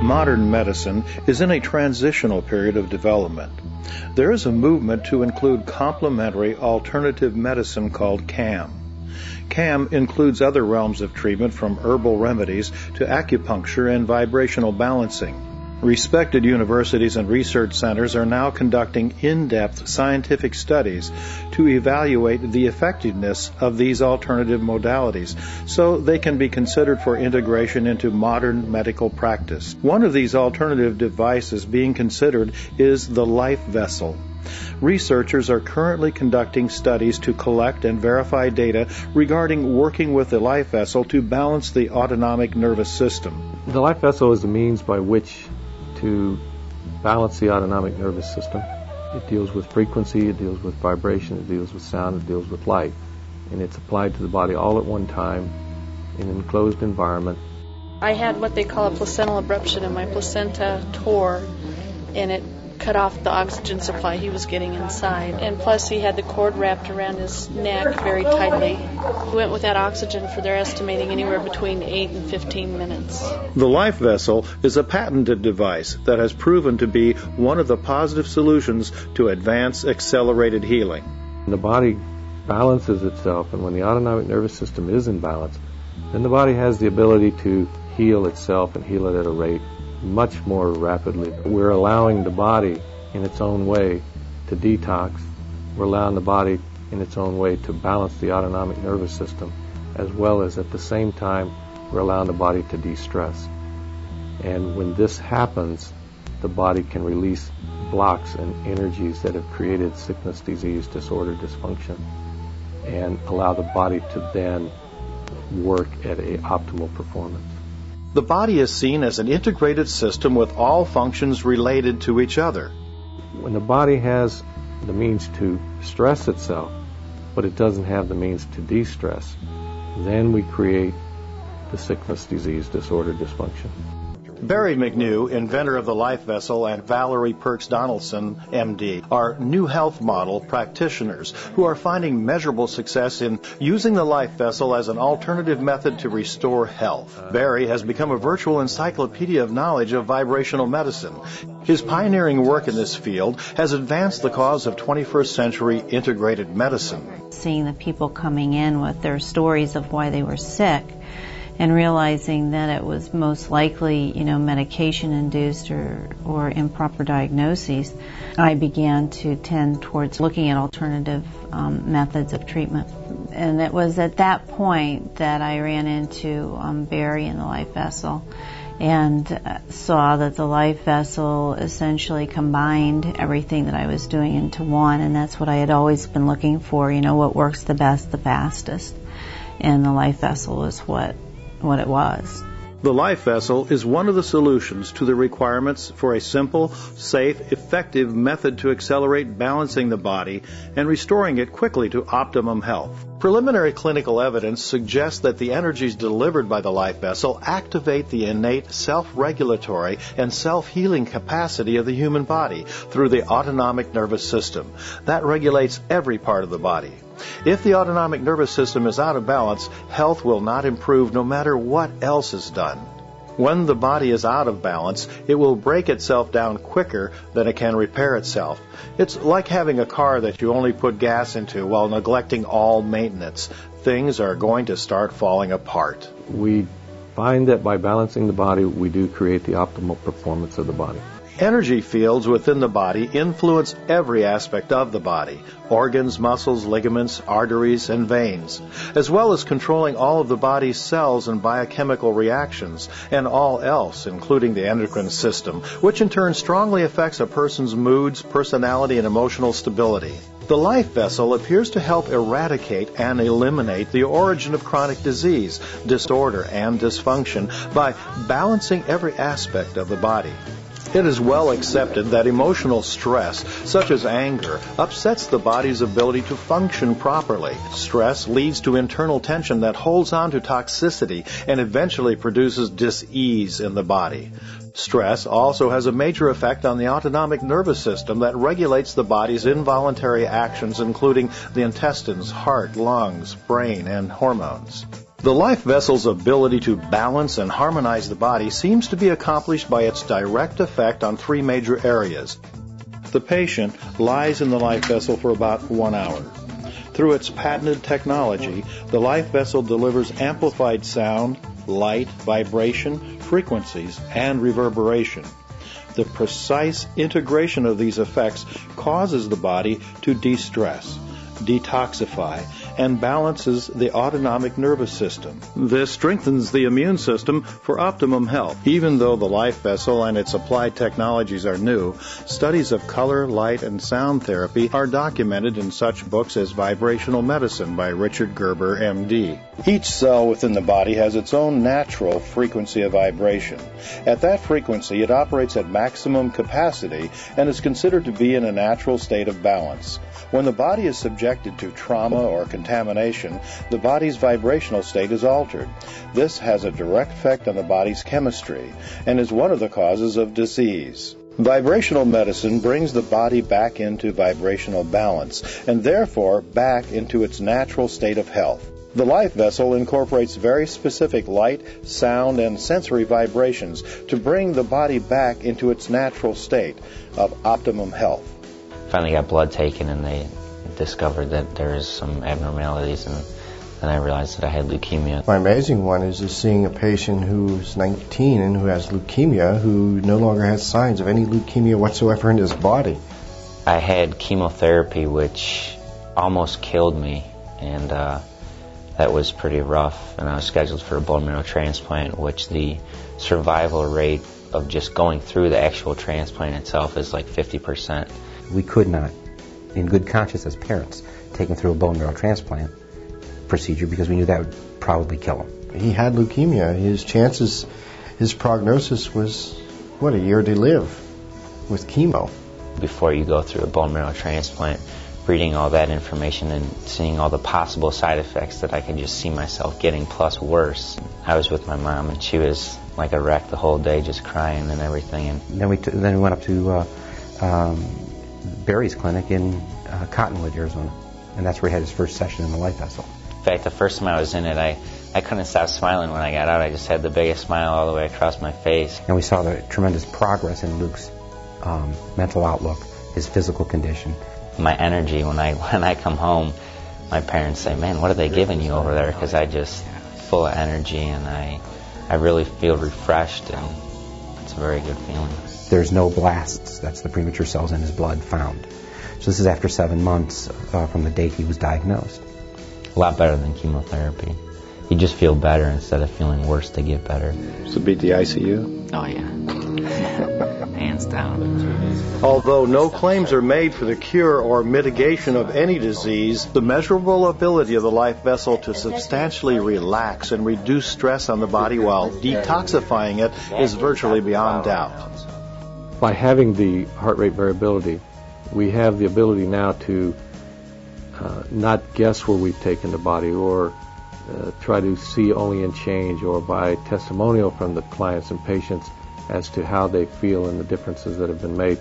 Modern medicine is in a transitional period of development. There is a movement to include complementary alternative medicine called CAM. CAM includes other realms of treatment from herbal remedies to acupuncture and vibrational balancing. Respected universities and research centers are now conducting in-depth scientific studies to evaluate the effectiveness of these alternative modalities so they can be considered for integration into modern medical practice. One of these alternative devices being considered is the life vessel. Researchers are currently conducting studies to collect and verify data regarding working with the life vessel to balance the autonomic nervous system. The life vessel is a means by which to balance the autonomic nervous system. It deals with frequency, it deals with vibration, it deals with sound, it deals with light. And it's applied to the body all at one time in an enclosed environment. I had what they call a placental abruption, and my placenta tore, and it cut off the oxygen supply he was getting inside. And plus he had the cord wrapped around his neck very tightly. He went without oxygen for their estimating anywhere between 8 and 15 minutes. The life vessel is a patented device that has proven to be one of the positive solutions to advance accelerated healing. The body balances itself, and when the autonomic nervous system is in balance, then the body has the ability to heal itself and heal it at a rate much more rapidly. We're allowing the body in its own way to detox. We're allowing the body in its own way to balance the autonomic nervous system, as well as at the same time we're allowing the body to de-stress. And when this happens, the body can release blocks and energies that have created sickness, disease, disorder, dysfunction, and allow the body to then work at an optimal performance. The body is seen as an integrated system with all functions related to each other. When the body has the means to stress itself, but it doesn't have the means to de-stress, then we create the sickness, disease, disorder, dysfunction. Barry McNew, inventor of the life vessel, and Valerie Perks Donaldson, MD, are new health model practitioners who are finding measurable success in using the life vessel as an alternative method to restore health. Barry has become a virtual encyclopedia of knowledge of vibrational medicine. His pioneering work in this field has advanced the cause of 21st century integrated medicine. Seeing the people coming in with their stories of why they were sick, and realizing that it was most likely, medication-induced or improper diagnoses, I began to tend towards looking at alternative methods of treatment. And it was at that point that I ran into Barry and the life vessel, and saw that the life vessel essentially combined everything that I was doing into one, and that's what I had always been looking for, what works the best, the fastest. And the life vessel is what it was. The life vessel is one of the solutions to the requirements for a simple, safe, effective method to accelerate balancing the body and restoring it quickly to optimum health. Preliminary clinical evidence suggests that the energies delivered by the life vessel activate the innate self-regulatory and self-healing capacity of the human body through the autonomic nervous system. That regulates every part of the body. If the autonomic nervous system is out of balance, health will not improve no matter what else is done. When the body is out of balance, it will break itself down quicker than it can repair itself. It's like having a car that you only put gas into while neglecting all maintenance. Things are going to start falling apart. We find that by balancing the body, we do create the optimal performance of the body. Energy fields within the body influence every aspect of the body: organs, muscles, ligaments, arteries, and veins, as well as controlling all of the body's cells and biochemical reactions, and all else, including the endocrine system, which in turn strongly affects a person's moods, personality, and emotional stability. The life vessel appears to help eradicate and eliminate the origin of chronic disease, disorder, and dysfunction by balancing every aspect of the body. It is well accepted that emotional stress, such as anger, upsets the body's ability to function properly. Stress leads to internal tension that holds on to toxicity and eventually produces dis-ease in the body. Stress also has a major effect on the autonomic nervous system that regulates the body's involuntary actions, including the intestines, heart, lungs, brain, and hormones. The life vessel's ability to balance and harmonize the body seems to be accomplished by its direct effect on three major areas. The patient lies in the life vessel for about 1 hour. Through its patented technology, the life vessel delivers amplified sound, light, vibration, frequencies, and reverberation. The precise integration of these effects causes the body to de-stress, detoxify, and balances the autonomic nervous system. This strengthens the immune system for optimum health. Even though the life vessel and its applied technologies are new, studies of color, light, and sound therapy are documented in such books as Vibrational Medicine by Richard Gerber, M.D. Each cell within the body has its own natural frequency of vibration. At that frequency, it operates at maximum capacity and is considered to be in a natural state of balance. When the body is subjected to trauma or contamination, the body's vibrational state is altered. This has a direct effect on the body's chemistry and is one of the causes of disease. Vibrational medicine brings the body back into vibrational balance and therefore back into its natural state of health. The life vessel incorporates very specific light, sound, and sensory vibrations to bring the body back into its natural state of optimum health. Finally got blood taken and they discovered that there is some abnormalities, and then I realized that I had leukemia. My amazing one is just seeing a patient who's 19 and who has leukemia who no longer has signs of any leukemia whatsoever in his body. I had chemotherapy which almost killed me, and that was pretty rough, and I was scheduled for a bone marrow transplant, which the survival rate of just going through the actual transplant itself is like 50%. We could not, in good conscience as parents, take him through a bone marrow transplant procedure because we knew that would probably kill him. He had leukemia. His chances, his prognosis was, a year to live with chemo. Before you go through a bone marrow transplant, reading all that information and seeing all the possible side effects that I could just see myself getting plus worse. I was with my mom and she was like a wreck the whole day, just crying and everything. And then we went up to Barry's clinic in Cottonwood, Arizona, and that's where he had his first session in the life vessel. In fact, the first time I was in it, I couldn't stop smiling when I got out. I just had the biggest smile all the way across my face. And we saw the tremendous progress in Luke's mental outlook, his physical condition. My energy, when I come home, my parents say, "Man, what are they giving you over there?" Because I just full of energy, and I really feel refreshed, and it's a very good feeling. There's no blasts, that's the premature cells in his blood, found. So this is after 7 months from the date he was diagnosed. A lot better than chemotherapy. You just feel better instead of feeling worse to get better. So beat the ICU? Oh yeah, hands down. Although no claims are made for the cure or mitigation of any disease, the measurable ability of the life vessel to substantially relax and reduce stress on the body while detoxifying it is virtually beyond doubt. By having the heart rate variability, we have the ability now to not guess where we've taken the body or try to see only in change or by testimonial from the clients and patients as to how they feel and the differences that have been made.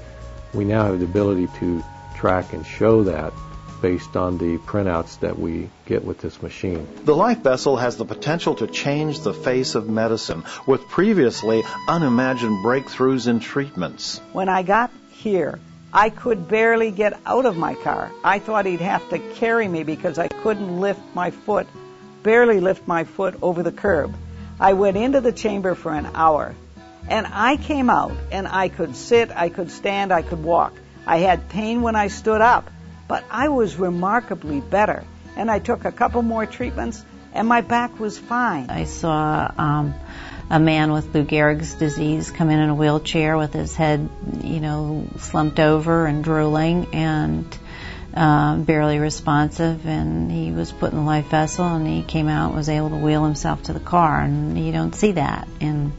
We now have the ability to track and show that based on the printouts that we get with this machine. The life vessel has the potential to change the face of medicine with previously unimagined breakthroughs in treatments. When I got here, I could barely get out of my car. I thought he'd have to carry me because I couldn't barely lift my foot over the curb. I went into the chamber for an hour, and I came out, and I could sit, I could stand, I could walk. I had pain when I stood up, but I was remarkably better. And I took a couple more treatments, and my back was fine. I saw a man with Lou Gehrig's disease come in a wheelchair with his head, slumped over and drooling and barely responsive, and he was put in the life vessel, and he came out and was able to wheel himself to the car, and you don't see that in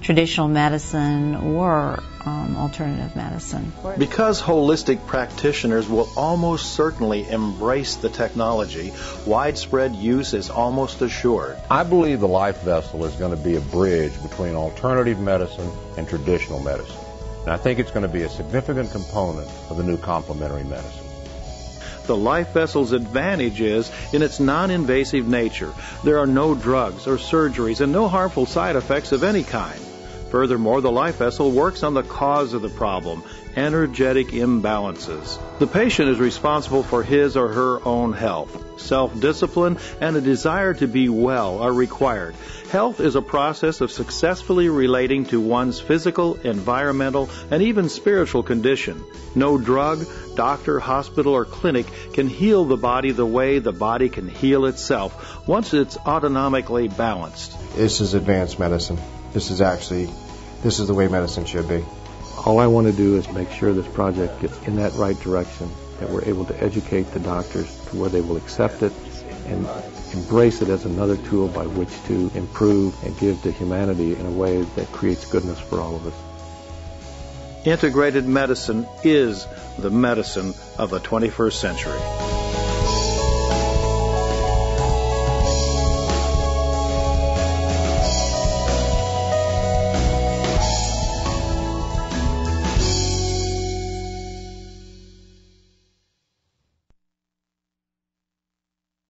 traditional medicine or alternative medicine. Because holistic practitioners will almost certainly embrace the technology, widespread use is almost assured. I believe the life vessel is going to be a bridge between alternative medicine and traditional medicine. And I think it's going to be a significant component of the new complementary medicine. The life vessel's advantage is in its non-invasive nature. There are no drugs or surgeries and no harmful side effects of any kind. Furthermore, the life vessel works on the cause of the problem, energetic imbalances. The patient is responsible for his or her own health. Self-discipline and a desire to be well are required. Health is a process of successfully relating to one's physical, environmental, and even spiritual condition. No drug, doctor, hospital, or clinic can heal the body the way the body can heal itself once it's autonomically balanced. This is advanced medicine. This is the way medicine should be. All I want to do is make sure this project gets in that right direction, that we're able to educate the doctors to where they will accept it and embrace it as another tool by which to improve and give to humanity in a way that creates goodness for all of us. Integrated medicine is the medicine of the 21st century.